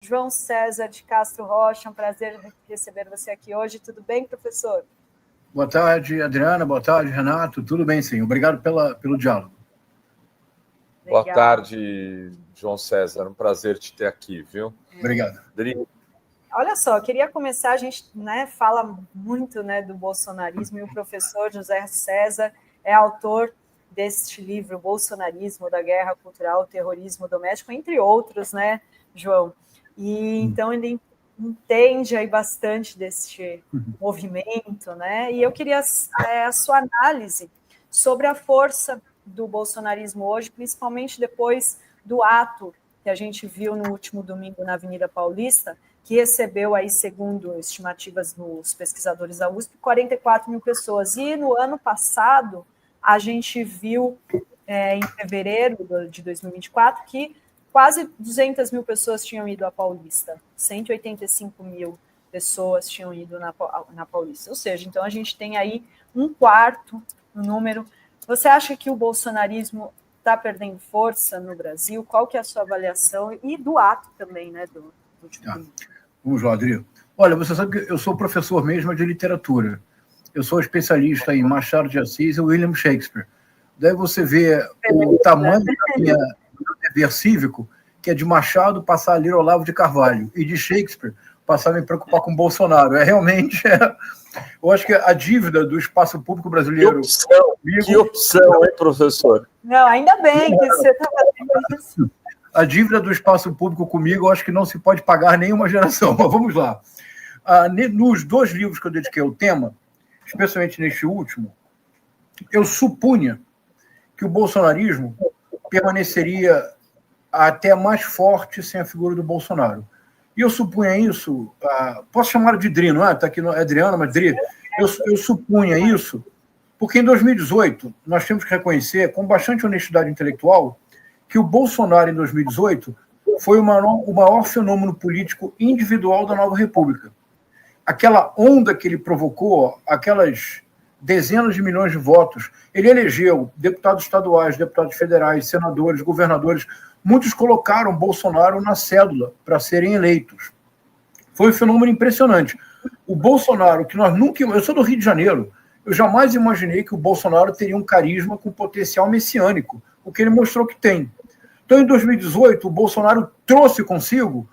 João César de Castro Rocha, um prazer receber você aqui hoje. Tudo bem, professor? Boa tarde, Adriana. Boa tarde, Renato. Tudo bem, sim. Obrigado pelo diálogo. Legal. Boa tarde, João César. Um prazer te ter aqui, viu? Obrigado. Olha só, eu queria começar, a gente fala muito do bolsonarismo, e o professor José César é autor deste livro, Bolsonarismo, da Guerra Cultural, Terrorismo Doméstico, entre outros, João? E então ele entende aí bastante deste movimento, E eu queria a sua análise sobre a força do bolsonarismo hoje, principalmente depois do ato que a gente viu no último domingo na Avenida Paulista, que recebeu aí, segundo estimativas dos pesquisadores da USP, 44 mil pessoas. E no ano passado, a gente viu, em fevereiro de 2024, que quase 200 mil pessoas tinham ido à Paulista, 185 mil pessoas tinham ido na Paulista. Ou seja, então a gente tem aí um quarto no número. Você acha que o bolsonarismo está perdendo força no Brasil? Qual que é a sua avaliação? E do ato também, do último domingo. Vamos lá, Adri. Olha, você sabe que eu sou professor mesmo de literatura. Eu sou especialista em Machado de Assis e William Shakespeare. Daí você vê o tamanho do meu dever cívico, que é de Machado passar a ler Olavo de Carvalho, e de Shakespeare passar a me preocupar com Bolsonaro. Realmente, eu acho que a dívida do espaço público brasileiro... Que opção, hein, professor? Não, ainda bem que você está fazendo isso. A dívida do espaço público comigo, eu acho que não se pode pagar nenhuma geração. Mas vamos lá. Nos 2 livros que eu dediquei ao tema, especialmente neste último, eu supunha que o bolsonarismo permaneceria até mais forte sem a figura do Bolsonaro. E eu supunha isso, posso chamar de Dri, não é? Está aqui, é Adriana, mas Dri. Eu supunha isso porque em 2018 nós temos que reconhecer, com bastante honestidade intelectual, que o Bolsonaro, em 2018, foi o maior fenômeno político individual da nova República. Aquela onda que ele provocou, aquelas dezenas de milhões de votos, ele elegeu deputados estaduais, deputados federais, senadores, governadores. Muitos colocaram Bolsonaro na cédula para serem eleitos. Foi um fenômeno impressionante. O Bolsonaro, que nós nunca... Eu sou do Rio de Janeiro. Eu jamais imaginei que o Bolsonaro teria um carisma com potencial messiânico, o que ele mostrou que tem. Então, em 2018, o Bolsonaro trouxe consigo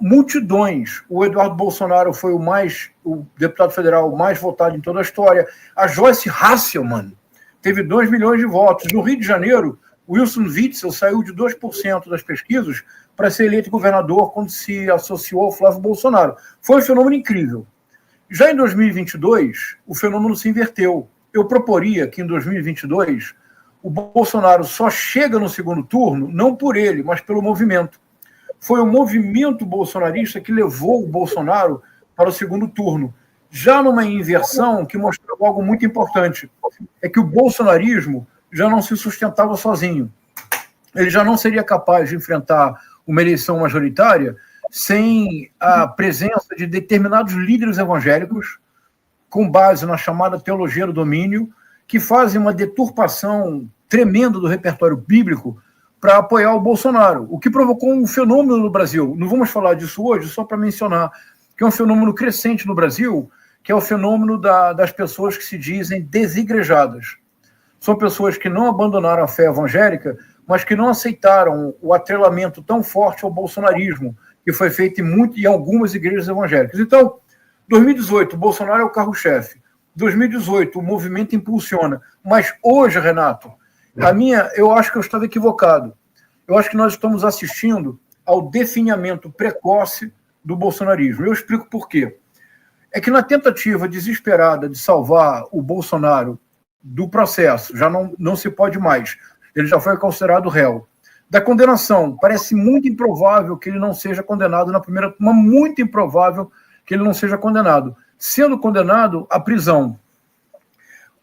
multidões. O Eduardo Bolsonaro foi o deputado federal mais votado em toda a história. A Joyce Hasselmann teve 2 milhões de votos. No Rio de Janeiro, o Wilson Witzel saiu de 2% das pesquisas para ser eleito governador quando se associou ao Flávio Bolsonaro. Foi um fenômeno incrível. Já em 2022, o fenômeno se inverteu. Eu proporia que em 2022 o Bolsonaro só chega no segundo turno, não por ele, mas pelo movimento. Foi o movimento bolsonarista que levou o Bolsonaro para o segundo turno. Já numa inversão que mostrou algo muito importante, é que o bolsonarismo já não se sustentava sozinho. Ele já não seria capaz de enfrentar uma eleição majoritária sem a presença de determinados líderes evangélicos, com base na chamada teologia do domínio, que fazem uma deturpação tremenda do repertório bíblico para apoiar o Bolsonaro, o que provocou um fenômeno no Brasil. Não vamos falar disso hoje, só para mencionar que é um fenômeno crescente no Brasil, que é o fenômeno das pessoas que se dizem desigrejadas. São pessoas que não abandonaram a fé evangélica, mas que não aceitaram o atrelamento tão forte ao bolsonarismo, que foi feito em algumas igrejas evangélicas. Então, 2018, o Bolsonaro é o carro-chefe. 2018, o movimento impulsiona. Mas hoje, Renato, eu acho que eu estava equivocado. Eu acho que nós estamos assistindo ao definhamento precoce do bolsonarismo. Eu explico por quê. É que na tentativa desesperada de salvar o Bolsonaro do processo, já não se pode mais, ele já foi considerado réu. Da condenação, parece muito improvável que ele não seja condenado na primeira turma, muito improvável que ele não seja condenado. Sendo condenado, à prisão.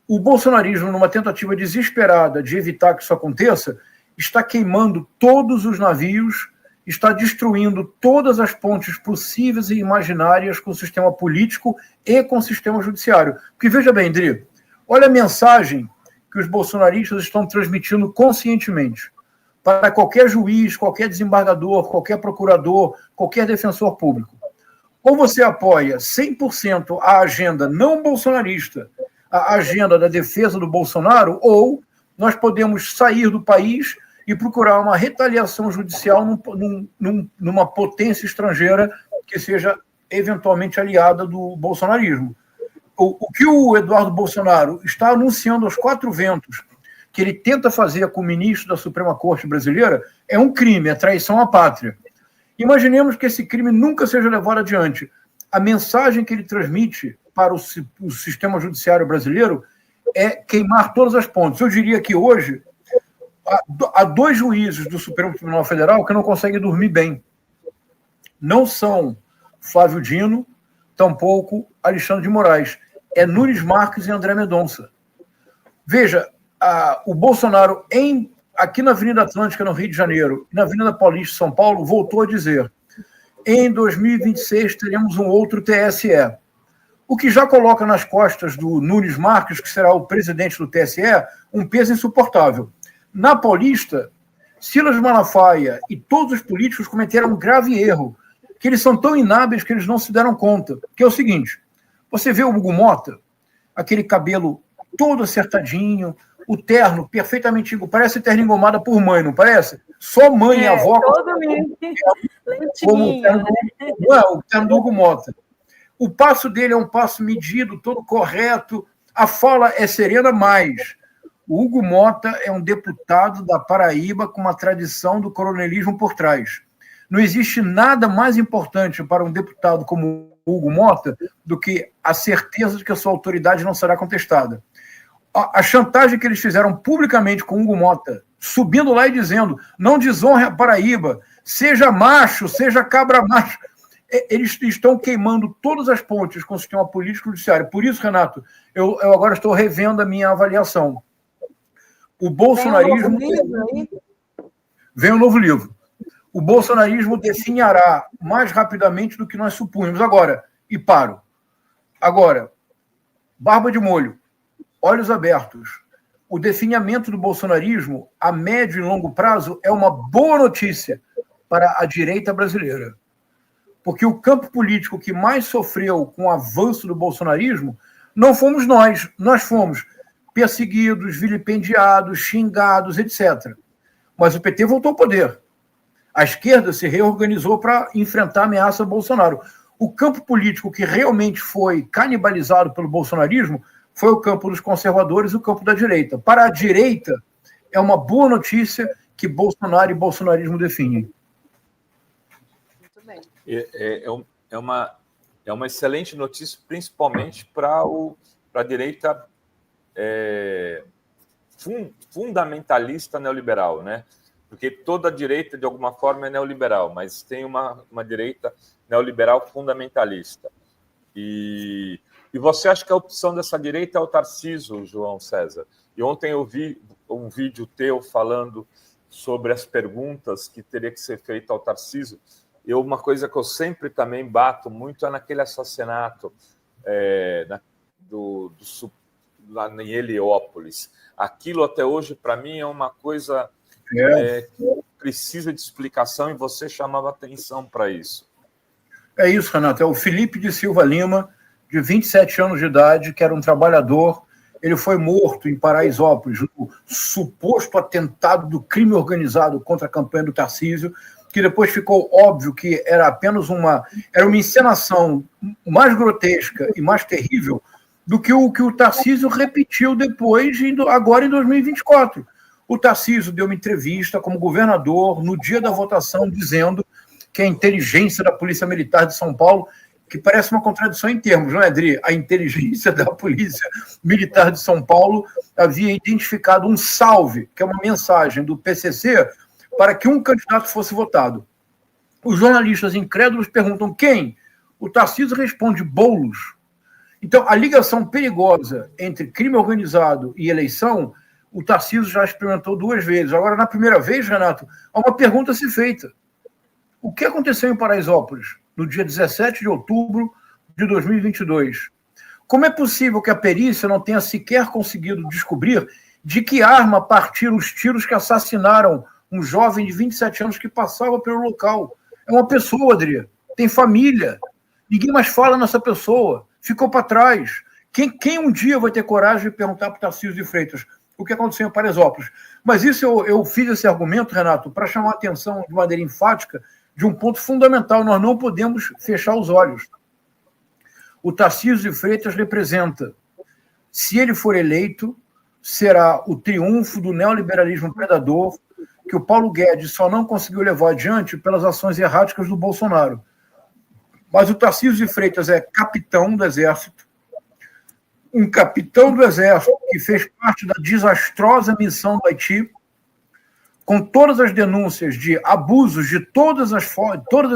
O bolsonarismo, numa tentativa desesperada de evitar que isso aconteça, está queimando todos os navios, está destruindo todas as pontes possíveis e imaginárias com o sistema político e com o sistema judiciário. Porque, veja bem, Dri, olha a mensagem que os bolsonaristas estão transmitindo conscientemente. para qualquer juiz, qualquer desembargador, qualquer procurador, qualquer defensor público. Ou você apoia 100% a agenda não bolsonarista, a agenda da defesa do Bolsonaro, ou nós podemos sair do país e procurar uma retaliação judicial numa potência estrangeira que seja eventualmente aliada do bolsonarismo. O que o Eduardo Bolsonaro está anunciando aos quatro ventos, que ele tenta fazer com o ministro da Suprema Corte brasileira, é um crime, é traição à pátria. Imaginemos que esse crime nunca seja levado adiante. A mensagem que ele transmite para o sistema judiciário brasileiro é queimar todas as pontes. Eu diria que hoje há dois juízes do Supremo Tribunal Federal que não conseguem dormir bem. Não são Flávio Dino, tampouco Alexandre de Moraes. É Nunes Marques e André Mendonça. Veja, o Bolsonaro, aqui na Avenida Atlântica, no Rio de Janeiro, e na Avenida Paulista, São Paulo, voltou a dizer: em 2026 teremos um outro TSE. O que já coloca nas costas do Nunes Marques, que será o presidente do TSE, um peso insuportável. Na Paulista, Silas Malafaia e todos os políticos cometeram um grave erro, que eles são tão inábeis que eles não se deram conta, que é o seguinte: você vê o Hugo Mota, aquele cabelo todo acertadinho, o terno perfeitamente igual, parece terno engomada por mãe, não parece? Só mãe e avó. Todo lentinho, né? Não é o terno do Hugo Mota. O passo dele é um passo medido, todo correto, a fala é serena, mas o Hugo Mota é um deputado da Paraíba com uma tradição do coronelismo por trás. Não existe nada mais importante para um deputado como Hugo Mota do que a certeza de que a sua autoridade não será contestada. A chantagem que eles fizeram publicamente com Hugo Mota, subindo lá e dizendo: não desonre a Paraíba, seja macho, seja cabra macho. Eles estão queimando todas as pontes com o sistema político judiciário. Por isso, Renato, eu agora estou revendo a minha avaliação. O bolsonarismo... Vem um novo livro. O bolsonarismo definhará mais rapidamente do que nós supunhamos. Agora, barba de molho, olhos abertos. O definhamento do bolsonarismo a médio e longo prazo é uma boa notícia para a direita brasileira. Porque o campo político que mais sofreu com o avanço do bolsonarismo não fomos nós. Nós fomos perseguidos, vilipendiados, xingados, etc. Mas o PT voltou ao poder. A esquerda se reorganizou para enfrentar a ameaça do Bolsonaro. O campo político que realmente foi canibalizado pelo bolsonarismo foi o campo dos conservadores e o campo da direita. Para a direita, é uma boa notícia que Bolsonaro e bolsonarismo definem. Muito bem. É uma excelente notícia, principalmente para a direita fundamentalista neoliberal, né? Porque toda a direita, de alguma forma, é neoliberal, mas tem uma direita neoliberal fundamentalista. E você acha que a opção dessa direita é o Tarcísio, João César? E ontem eu vi um vídeo teu falando sobre as perguntas que teria que ser feita ao Tarcísio. Uma coisa que eu sempre também bato muito é naquele assassinato lá em Heliópolis. Aquilo até hoje, para mim, é uma coisa que precisa de explicação, e você chamava atenção para isso. É isso, Renato. É o Felipe de Silva Lima, de 27 anos de idade, que era um trabalhador. Ele foi morto em Paraisópolis, no suposto atentado do crime organizado contra a campanha do Tarcísio, que depois ficou óbvio que era apenas uma encenação mais grotesca e mais terrível do que o Tarcísio repetiu depois, agora em 2024. O Tarcísio deu uma entrevista como governador no dia da votação, dizendo que a inteligência da Polícia Militar de São Paulo, que parece uma contradição em termos, não é, Adri? A inteligência da Polícia Militar de São Paulo havia identificado um salve, que é uma mensagem do PCC, para que um candidato fosse votado. Os jornalistas incrédulos perguntam quem? O Tarcísio responde: Boulos. Então, a ligação perigosa entre crime organizado e eleição, o Tarcísio já experimentou 2 vezes. Agora, na primeira vez, Renato, há uma pergunta a ser feita. O que aconteceu em Paraisópolis, no dia 17 de outubro de 2022? Como é possível que a perícia não tenha sequer conseguido descobrir de que arma partiram os tiros que assassinaram um jovem de 27 anos que passava pelo local. É uma pessoa, Adri, tem família. Ninguém mais fala nessa pessoa. Ficou para trás. Quem um dia vai ter coragem de perguntar para o Tarcísio de Freitas o que aconteceu em Paraisópolis? Mas isso eu fiz esse argumento, Renato, para chamar a atenção de maneira enfática de um ponto fundamental. Nós não podemos fechar os olhos. O Tarcísio de Freitas representa, se ele for eleito, será o triunfo do neoliberalismo predador que o Paulo Guedes só não conseguiu levar adiante pelas ações erráticas do Bolsonaro. Mas o Tarcísio de Freitas é capitão do Exército, um capitão do Exército que fez parte da desastrosa missão do Haiti, com todas as denúncias de abusos de todas as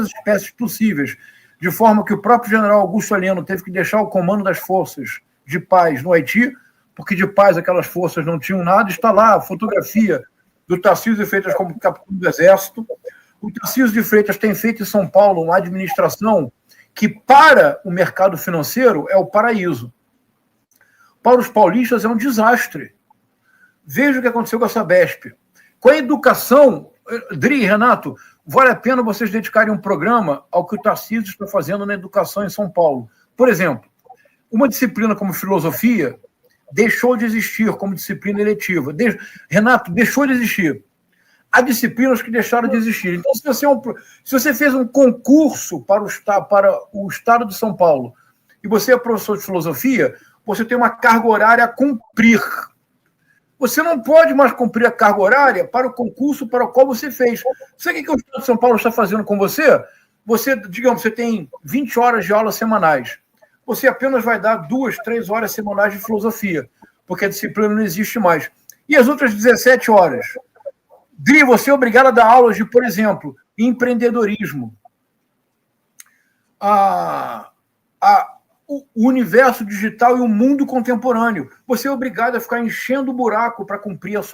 espécies possíveis, de forma que o próprio general Augusto Heleno teve que deixar o comando das forças de paz no Haiti, porque de paz aquelas forças não tinham nada. Está lá a fotografia do Tarcísio de Freitas como capitão do Exército. O Tarcísio de Freitas tem feito em São Paulo uma administração que, para o mercado financeiro, é o paraíso. Para os paulistas é um desastre. Veja o que aconteceu com a Sabesp. Com a educação, Dri, Renato, vale a pena vocês dedicarem um programa ao que o Tarcísio está fazendo na educação em São Paulo. Por exemplo, uma disciplina como filosofia deixou de existir como disciplina eletiva. Renato, deixou de existir. Há disciplinas que deixaram de existir. Então, se você fez um concurso para o Estado de São Paulo e você é professor de filosofia, você tem uma carga horária a cumprir. Você não pode mais cumprir a carga horária para o concurso para o qual você fez. Sabe o que o Estado de São Paulo está fazendo com você? Digamos, você tem 20 horas de aulas semanais. Você apenas vai dar 2, 3 horas semanais de filosofia, porque a disciplina não existe mais. E as outras 17 horas? Dri, você é obrigado a dar aulas de, por exemplo, empreendedorismo. O universo digital e o mundo contemporâneo. Você é obrigado a ficar enchendo o buraco para cumprir as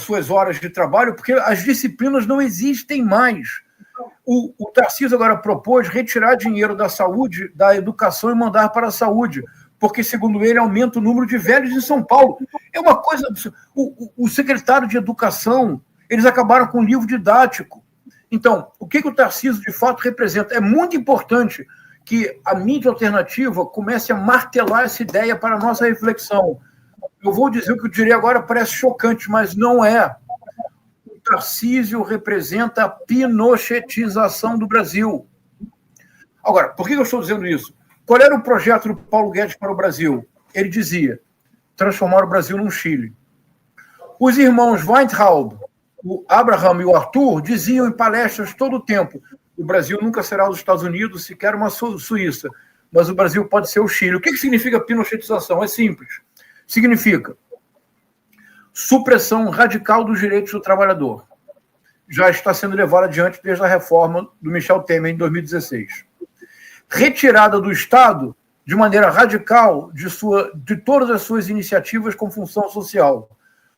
suas horas de trabalho, porque as disciplinas não existem mais. O Tarcísio agora propôs retirar dinheiro da saúde, da educação e mandar para a saúde, porque, segundo ele, aumenta o número de velhos em São Paulo. É uma coisa... O secretário de Educação, eles acabaram com o livro didático. Então, o que o Tarcísio, de fato, representa? É muito importante que a mídia alternativa comece a martelar essa ideia para a nossa reflexão. Eu vou dizer o que eu direi agora, parece chocante, mas não é. O Tarcísio representa a pinochetização do Brasil. Agora, por que eu estou dizendo isso? Qual era o projeto do Paulo Guedes para o Brasil? Ele dizia transformar o Brasil num Chile. Os irmãos Weintraub, o Abraham e o Arthur, diziam em palestras todo o tempo: o Brasil nunca será os Estados Unidos, sequer uma Suíça, mas o Brasil pode ser o Chile. O que significa pinochetização? É simples. Significa supressão radical dos direitos do trabalhador. Já está sendo levado adiante desde a reforma do Michel Temer em 2016. Retirada do Estado, de maneira radical, de todas as suas iniciativas com função social.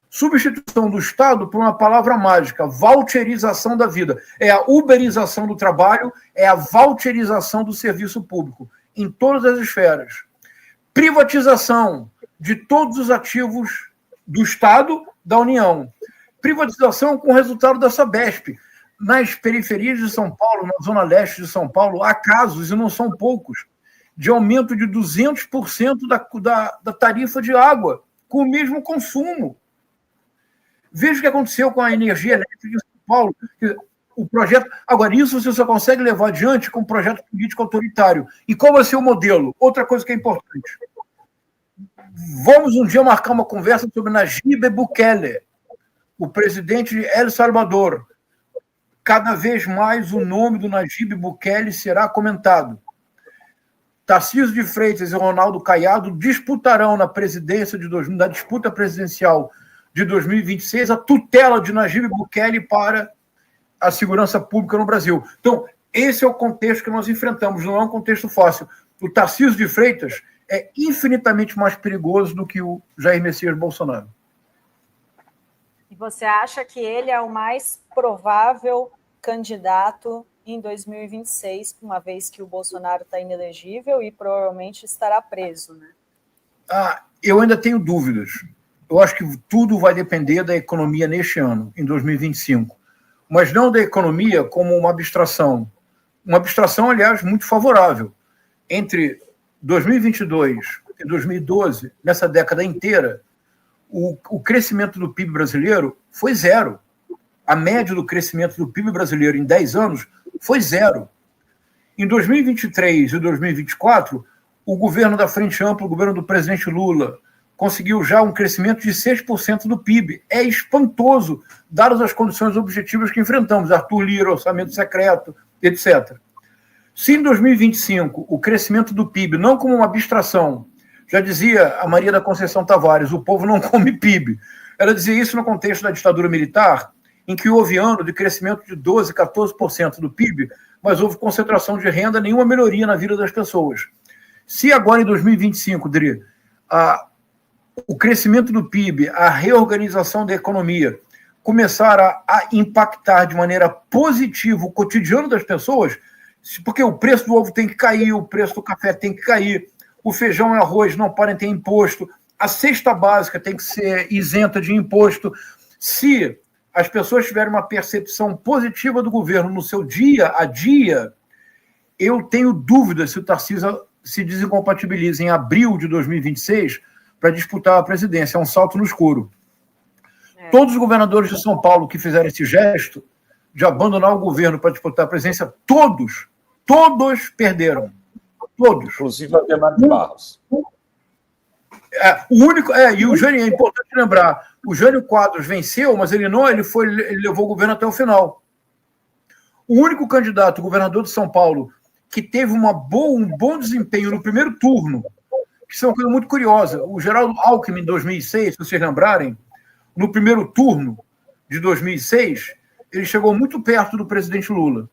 Substituição do Estado por uma palavra mágica: voucherização da vida. É a uberização do trabalho, é a voucherização do serviço público, em todas as esferas. Privatização de todos os ativos do Estado, da União. Privatização com o resultado da Sabesp. Nas periferias de São Paulo, na zona leste de São Paulo, há casos, e não são poucos, de aumento de 200% da tarifa de água, com o mesmo consumo. Veja o que aconteceu com a energia elétrica em São Paulo. O projeto... Agora, isso você só consegue levar adiante com um projeto político autoritário. E qual vai ser o modelo? Outra coisa que é importante. Vamos um dia marcar uma conversa sobre Nayib Bukele, o presidente de El Salvador. Cada vez mais o nome do Nayib Bukele será comentado. Tarcísio de Freitas e Ronaldo Caiado disputarão na disputa presidencial de 2026 a tutela de Nayib Bukele para a segurança pública no Brasil. Então, esse é o contexto que nós enfrentamos, não é um contexto fácil. O Tarcísio de Freitas é infinitamente mais perigoso do que o Jair Messias Bolsonaro. E você acha que ele é o mais provável candidato em 2026, uma vez que o Bolsonaro está inelegível e provavelmente estará preso, né? Eu ainda tenho dúvidas. eu acho que tudo vai depender da economia neste ano, em 2025. Mas não da economia como uma abstração. Uma abstração, aliás, muito favorável. Entre 2022 e 2012, nessa década inteira, o crescimento do PIB brasileiro foi zero. A média do crescimento do PIB brasileiro em 10 anos foi zero. Em 2023 e 2024, o governo da Frente Ampla, o governo do presidente Lula, conseguiu já um crescimento de 6% do PIB. É espantoso, dadas as condições objetivas que enfrentamos, Arthur Lira, orçamento secreto, etc. Se em 2025 o crescimento do PIB, não como uma abstração, já dizia a Maria da Conceição Tavares, o povo não come PIB. Ela dizia isso no contexto da ditadura militar, em que houve ano de crescimento de 12%, 14% do PIB, mas houve concentração de renda, nenhuma melhoria na vida das pessoas. Se agora em 2025, Dri, o crescimento do PIB, a reorganização da economia começar a impactar de maneira positiva o cotidiano das pessoas, porque o preço do ovo tem que cair, o preço do café tem que cair, o feijão e arroz não podem ter imposto, a cesta básica tem que ser isenta de imposto. Se as pessoas tiverem uma percepção positiva do governo no seu dia a dia, eu tenho dúvidas se o Tarcísio se desincompatibiliza em abril de 2026 para disputar a presidência. É um salto no escuro. Todos os governadores de São Paulo que fizeram esse gesto de abandonar o governo para disputar a presidência, todos perderam. Todos. Inclusive a Ademar de Barros. O único, e o Jânio, é importante lembrar, o Jânio Quadros venceu, mas ele levou o governo até o final. O único candidato, governador de São Paulo, que teve um bom desempenho no primeiro turno, que é uma coisa muito curiosa, o Geraldo Alckmin, em 2006, se vocês lembrarem, no primeiro turno de 2006, ele chegou muito perto do presidente Lula.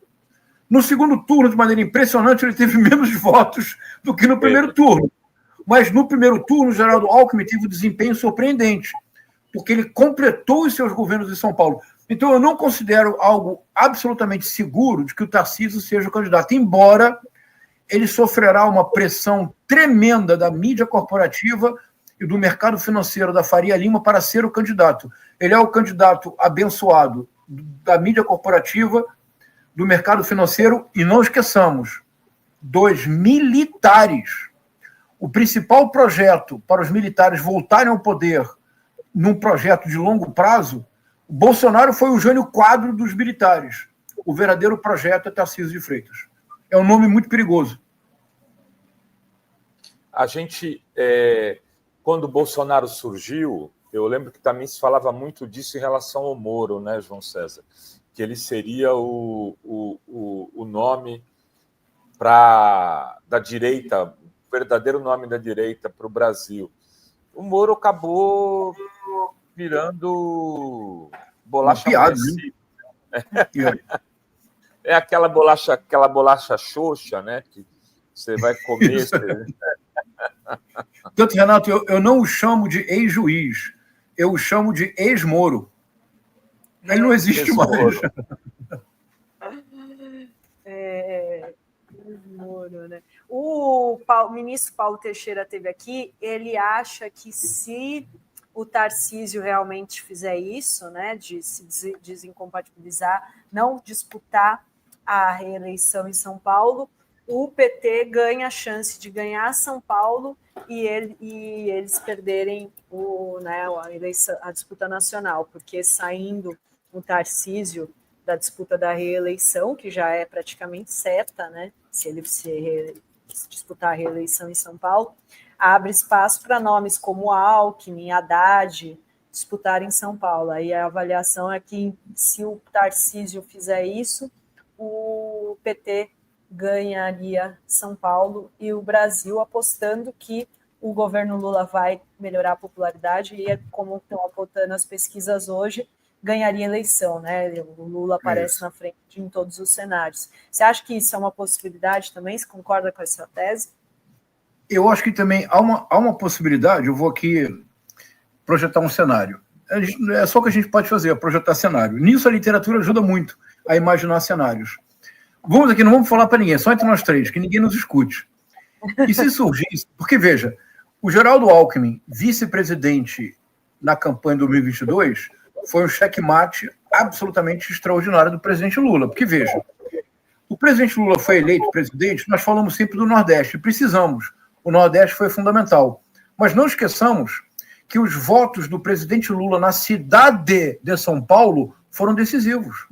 No segundo turno, de maneira impressionante, ele teve menos votos do que no primeiro turno. Mas no primeiro turno, o Geraldo Alckmin teve um desempenho surpreendente, porque ele completou os seus governos em São Paulo. Então, eu não considero algo absolutamente seguro de que o Tarcísio seja o candidato, embora ele sofrerá uma pressão tremenda da mídia corporativa e do mercado financeiro da Faria Lima para ser o candidato. Ele é o candidato abençoado da mídia corporativa, do mercado financeiro, e não esqueçamos, dos militares. O principal projeto para os militares voltarem ao poder num projeto de longo prazo, o Bolsonaro foi o Jânio Quadros dos militares. O verdadeiro projeto é Tarcísio de Freitas. É um nome muito perigoso. A gente, quando o Bolsonaro surgiu, eu lembro que também se falava muito disso em relação ao Moro, né, João César? Que ele seria o nome da direita, o verdadeiro nome da direita para o Brasil. O Moro acabou virando bolacha amolecida. É aquela bolacha xoxa, né? Que você vai comer. Tanto, Renato, eu não o chamo de ex-juiz, eu o chamo de ex-Moro. Ele não existe mais. Moro, né? O ministro Paulo Teixeira esteve aqui, ele acha que se o Tarcísio realmente fizer isso, né, de se desincompatibilizar, não disputar a reeleição em São Paulo, o PT ganha a chance de ganhar São Paulo e eles perderem a disputa nacional, porque saindo o Tarcísio da disputa da reeleição, que já é praticamente certa, né? Se ele disputar a reeleição em São Paulo, abre espaço para nomes como Alckmin, Haddad disputarem São Paulo. Aí a avaliação é que, se o Tarcísio fizer isso, o PT ganharia São Paulo e o Brasil, apostando que o governo Lula vai melhorar a popularidade e, como estão apontando as pesquisas hoje, ganharia a eleição, né? O Lula aparece na frente em todos os cenários. Você acha que isso é uma possibilidade também? Você concorda com essa tese? Eu acho que também há uma possibilidade. Eu vou aqui projetar um cenário. É só o que a gente pode fazer, é projetar cenário. Nisso a literatura ajuda muito a imaginar cenários. Vamos aqui, não vamos falar para ninguém, só entre nós três, que ninguém nos escute. E se surgisse... Porque, veja, o Geraldo Alckmin, vice-presidente na campanha de 2022 foi um checkmate absolutamente extraordinário do presidente Lula. Porque, veja, o presidente Lula foi eleito presidente, nós falamos sempre do Nordeste, precisamos. O Nordeste foi fundamental. Mas não esqueçamos que os votos do presidente Lula na cidade de São Paulo foram decisivos.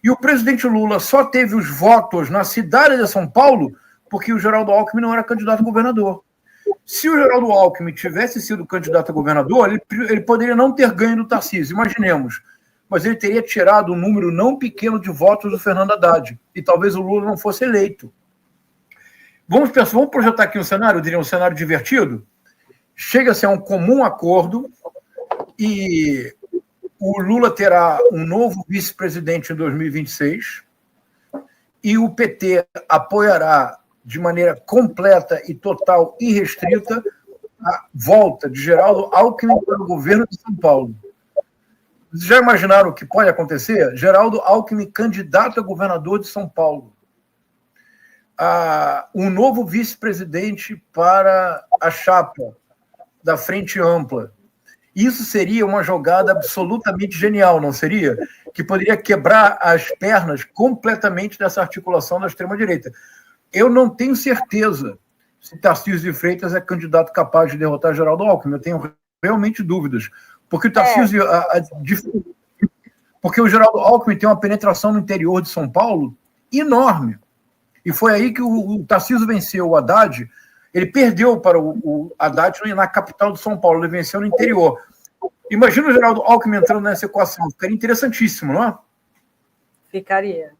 E o presidente Lula só teve os votos na cidade de São Paulo porque o Geraldo Alckmin não era candidato a governador. Se o Geraldo Alckmin tivesse sido candidato a governador, ele poderia não ter ganho do Tarcísio, imaginemos. Mas ele teria tirado um número não pequeno de votos do Fernando Haddad. E talvez o Lula não fosse eleito. Vamos projetar aqui um cenário, eu diria um cenário divertido. Chega-se a um comum acordo e o Lula terá um novo vice-presidente em 2026 e o PT apoiará de maneira completa e total e restrita a volta de Geraldo Alckmin para o governo de São Paulo. Vocês já imaginaram o que pode acontecer? Geraldo Alckmin, candidato a governador de São Paulo. Um novo vice-presidente para a chapa da Frente Ampla. Isso seria uma jogada absolutamente genial, não seria? Que poderia quebrar as pernas completamente dessa articulação da extrema-direita. Eu não tenho certeza se Tarcísio de Freitas é candidato capaz de derrotar Geraldo Alckmin. Eu tenho realmente dúvidas. Porque o Tarcísio... Porque o Geraldo Alckmin tem uma penetração no interior de São Paulo enorme. E foi aí que o Tarcísio venceu o Haddad. Ele perdeu para o Haddad na capital de São Paulo. Ele venceu no interior. Imagina o Geraldo Alckmin entrando nessa equação. Ficaria interessantíssimo, não é? Ficaria.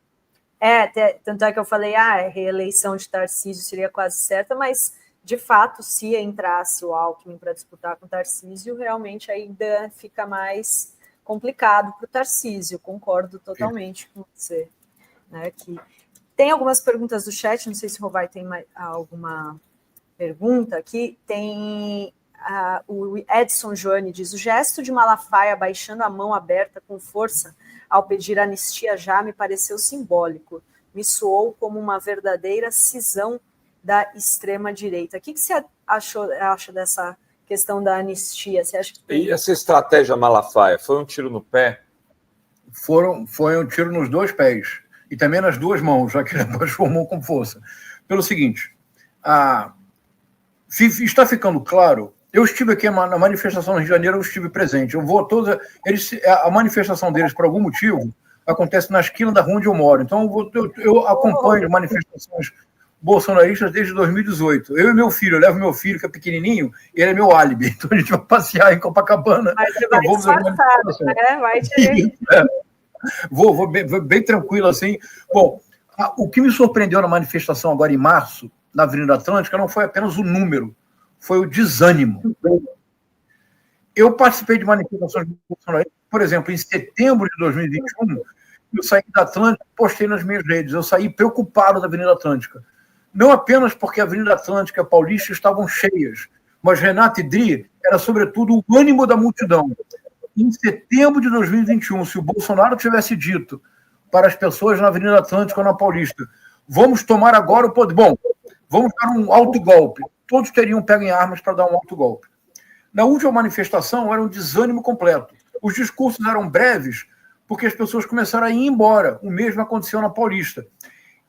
Tanto é que eu falei, a reeleição de Tarcísio seria quase certa, mas, de fato, se entrasse o Alckmin para disputar com o Tarcísio, realmente ainda fica mais complicado para o Tarcísio. Concordo totalmente com você. Né, que tem algumas perguntas do chat, não sei se o Rovai tem alguma pergunta aqui. Tem o Edson Joane diz: o gesto de Malafaia baixando a mão aberta com força ao pedir anistia já me pareceu simbólico. Me soou como uma verdadeira cisão da extrema-direita. O que você acha dessa questão da anistia? Você acha que E essa estratégia Malafaia foi um tiro no pé? Foi um tiro nos dois pés. E também nas duas mãos, já que ele transformou com força. Pelo seguinte, está ficando claro. Eu estive aqui na manifestação no Rio de Janeiro, eu estive presente. A manifestação deles, por algum motivo, acontece na esquina da rua onde eu moro. Então, eu acompanho manifestações bolsonaristas desde 2018. Eu e meu filho, eu levo meu filho, que é pequenininho, e ele é meu álibi. Então, a gente vai passear em Copacabana. Mas você vai disfarçado, né? Vai te... Vou bem tranquilo assim. Bom, o que me surpreendeu na manifestação agora em março, na Avenida Atlântica, não foi apenas o número, foi o desânimo. Eu participei de manifestações bolsonaristas, por exemplo, em setembro de 2021, eu saí da Atlântica, postei nas minhas redes, eu saí preocupado da Avenida Atlântica. Não apenas porque a Avenida Atlântica e a Paulista estavam cheias, mas Renato e Dri era, sobretudo, o ânimo da multidão. Em setembro de 2021, se o Bolsonaro tivesse dito para as pessoas na Avenida Atlântica ou na Paulista, vamos tomar agora o poder. Bom, vamos dar um autogolpe. Todos teriam pego em armas para dar um autogolpe. Na última manifestação, era um desânimo completo. Os discursos eram breves, porque as pessoas começaram a ir embora. O mesmo aconteceu na Paulista.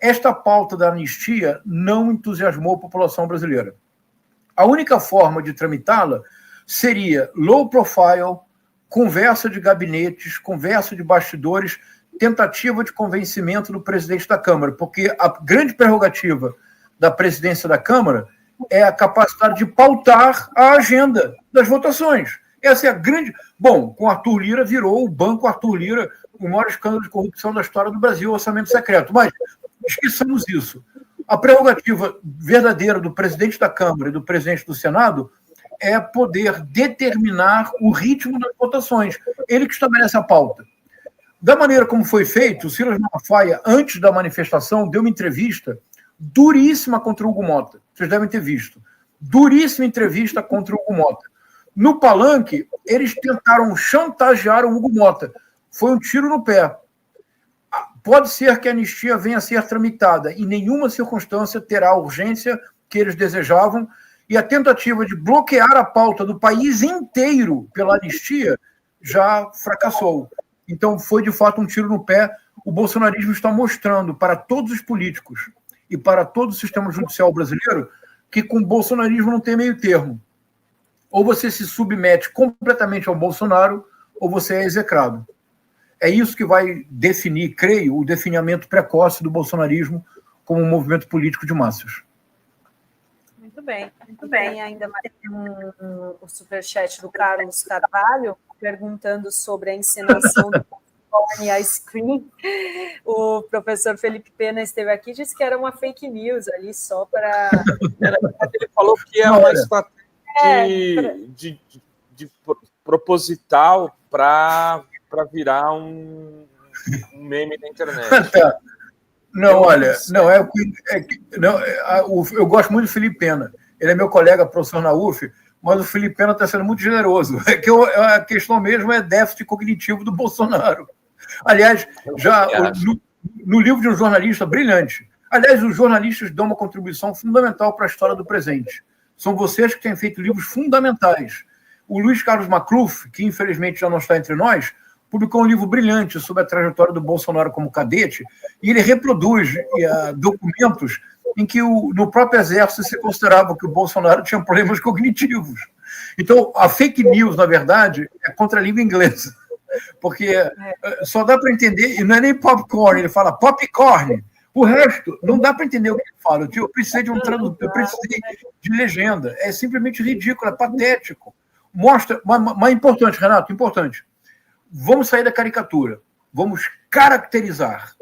Esta pauta da anistia não entusiasmou a população brasileira. A única forma de tramitá-la seria low profile, conversa de gabinetes, conversa de bastidores, tentativa de convencimento do presidente da Câmara, porque a grande prerrogativa da presidência da Câmara é a capacidade de pautar a agenda das votações. Essa é a grande... Bom, com Arthur Lira virou o Banco Arthur Lira o maior escândalo de corrupção da história do Brasil, o orçamento secreto. Mas esqueçamos isso. A prerrogativa verdadeira do presidente da Câmara e do presidente do Senado é poder determinar o ritmo das votações. Ele que estabelece a pauta. Da maneira como foi feito, o Silas Malafaia, antes da manifestação, deu uma entrevista duríssima contra o Hugo Mota. Vocês devem ter visto. Duríssima entrevista contra o Hugo Mota. No palanque, eles tentaram chantagear o Hugo Mota. Foi um tiro no pé. Pode ser que a anistia venha a ser tramitada. Em nenhuma circunstância terá a urgência que eles desejavam E a tentativa de bloquear a pauta do país inteiro pela anistia já fracassou. Então, foi, de fato, um tiro no pé. O bolsonarismo está mostrando para todos os políticos e para todo o sistema judicial brasileiro que com o bolsonarismo não tem meio termo. Ou você se submete completamente ao Bolsonaro, ou você é execrado. É isso que vai definir, creio, o definimento precoce do bolsonarismo como um movimento político de massas. Muito bem, muito bem. Ainda mais o superchat do Carlos Carvalho, perguntando sobre a encenação do Popcorn Ice Cream. O professor Felipe Pena esteve aqui e disse que era uma fake news ali, só para... Ele falou que é uma estratégia de proposital para virar um meme na internet. Tá. Não, olha, não, eu gosto muito do Felipe Pena. Ele é meu colega, professor na UF, mas o Felipe Pena está sendo muito generoso. É que a questão mesmo é déficit cognitivo do Bolsonaro. Aliás, já no livro de um jornalista brilhante. Aliás, os jornalistas dão uma contribuição fundamental para a história do presente. São vocês que têm feito livros fundamentais. O Luiz Carlos Macluf, que infelizmente já não está entre nós, publicou um livro brilhante sobre a trajetória do Bolsonaro como cadete, e ele reproduz documentos em que no próprio Exército se considerava que o Bolsonaro tinha problemas cognitivos. Então, a fake news, na verdade, é contra a língua inglesa, porque só dá para entender, e não é nem popcorn, ele fala popcorn. O resto, não dá para entender o que ele fala. Eu precisei de um tradutor, eu precisei de legenda. É simplesmente ridículo, é patético. Mostra, mas importante, Renato, importante. Vamos sair da caricatura. Vamos caracterizar.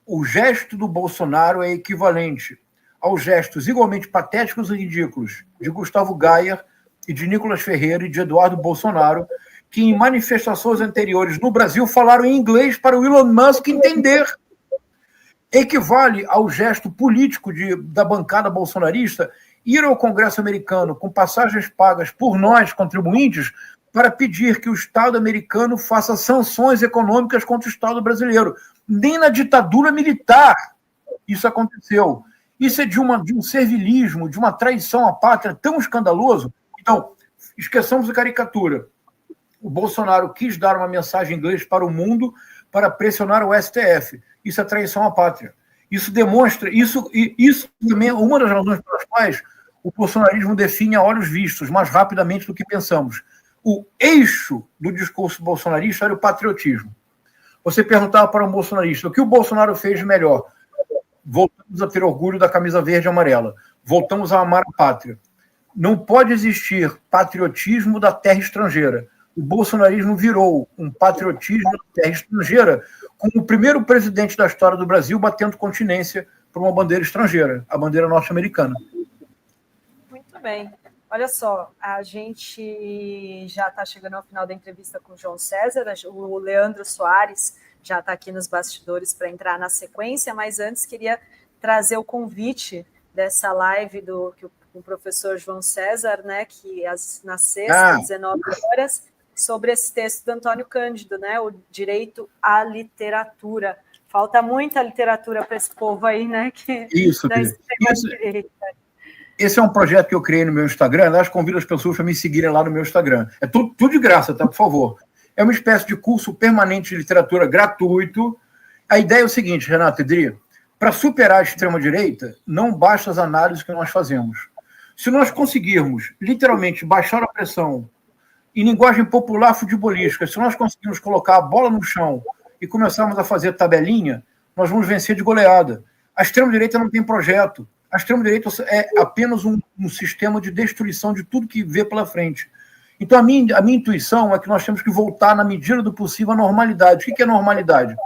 O gesto do Bolsonaro é equivalente aos gestos igualmente patéticos e ridículos de Gustavo Gayer e de Nicolas Ferreira e de Eduardo Bolsonaro, que em manifestações anteriores no Brasil falaram em inglês para o Elon Musk entender. Equivale ao gesto político da bancada bolsonarista ir ao Congresso americano com passagens pagas por nós, contribuintes, para pedir que o Estado americano faça sanções econômicas contra o Estado brasileiro. Nem na ditadura militar isso aconteceu. Isso é de um servilismo, de uma traição à pátria tão escandaloso. Então, esqueçamos a caricatura. O Bolsonaro quis dar uma mensagem em inglês para o mundo para pressionar o STF. Isso é traição à pátria. Isso demonstra... Isso também é uma das razões pelas quais o bolsonarismo define a olhos vistos, mais rapidamente do que pensamos. O eixo do discurso bolsonarista era o patriotismo. Você perguntava para um bolsonarista o que o Bolsonaro fez de melhor. Voltamos a ter orgulho da camisa verde e amarela. Voltamos a amar a pátria. Não pode existir patriotismo da terra estrangeira. O bolsonarismo virou um patriotismo da terra estrangeira, como o primeiro presidente da história do Brasil batendo continência por uma bandeira estrangeira, a bandeira norte-americana. Muito bem. Olha só, a gente já está chegando ao final da entrevista com o João César, o Leandro Soares já está aqui nos bastidores para entrar na sequência, mas antes queria trazer o convite dessa live com o professor João César, né, que na sexta, 19 horas, sobre esse texto do Antônio Cândido, né, o direito à literatura. Falta muita literatura para esse povo aí, né? Isso. Esse é um projeto que eu criei no meu Instagram. Aliás, convido as pessoas para me seguirem lá no meu Instagram. É tudo de graça, tá? Por favor. É uma espécie de curso permanente de literatura gratuito. A ideia é o seguinte, Renato e Dri, para superar a extrema-direita, não basta as análises que nós fazemos. Se nós conseguirmos, literalmente, baixar a pressão em linguagem popular futebolística, se nós conseguirmos colocar a bola no chão e começarmos a fazer tabelinha, nós vamos vencer de goleada. A extrema-direita não tem projeto. A extrema-direita é apenas um sistema de destruição de tudo que vê pela frente. Então, a minha intuição é que nós temos que voltar, na medida do possível, à normalidade. O que é normalidade?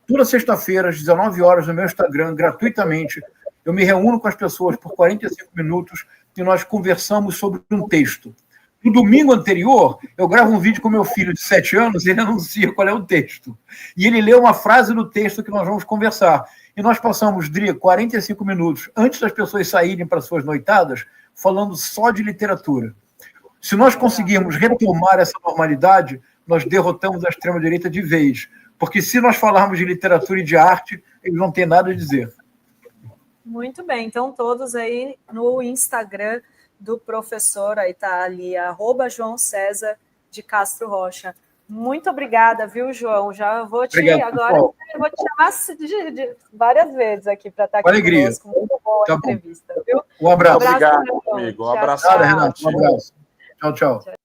Toda sexta-feira, às 19 horas, no meu Instagram, gratuitamente, eu me reúno com as pessoas por 45 minutos e nós conversamos sobre um texto. No domingo anterior, eu gravo um vídeo com meu filho de 7 anos e ele anuncia qual é o texto. E ele lê uma frase do texto que nós vamos conversar. E nós passamos, Dri, 45 minutos antes das pessoas saírem para suas noitadas, falando só de literatura. Se nós conseguirmos retomar essa normalidade, nós derrotamos a extrema-direita de vez. Porque se nós falarmos de literatura e de arte, eles não têm nada a dizer. Muito bem. Então, todos aí no Instagram do professor, aí está ali, @João César de Castro Rocha. Muito obrigada, viu, João? Já vou te agora eu vou te chamar de várias vezes aqui para estar aqui conosco. Muito boa a entrevista, viu? Um abraço. Obrigado, amigo. Um abraço. Renato. Um abraço. Tchau, tchau.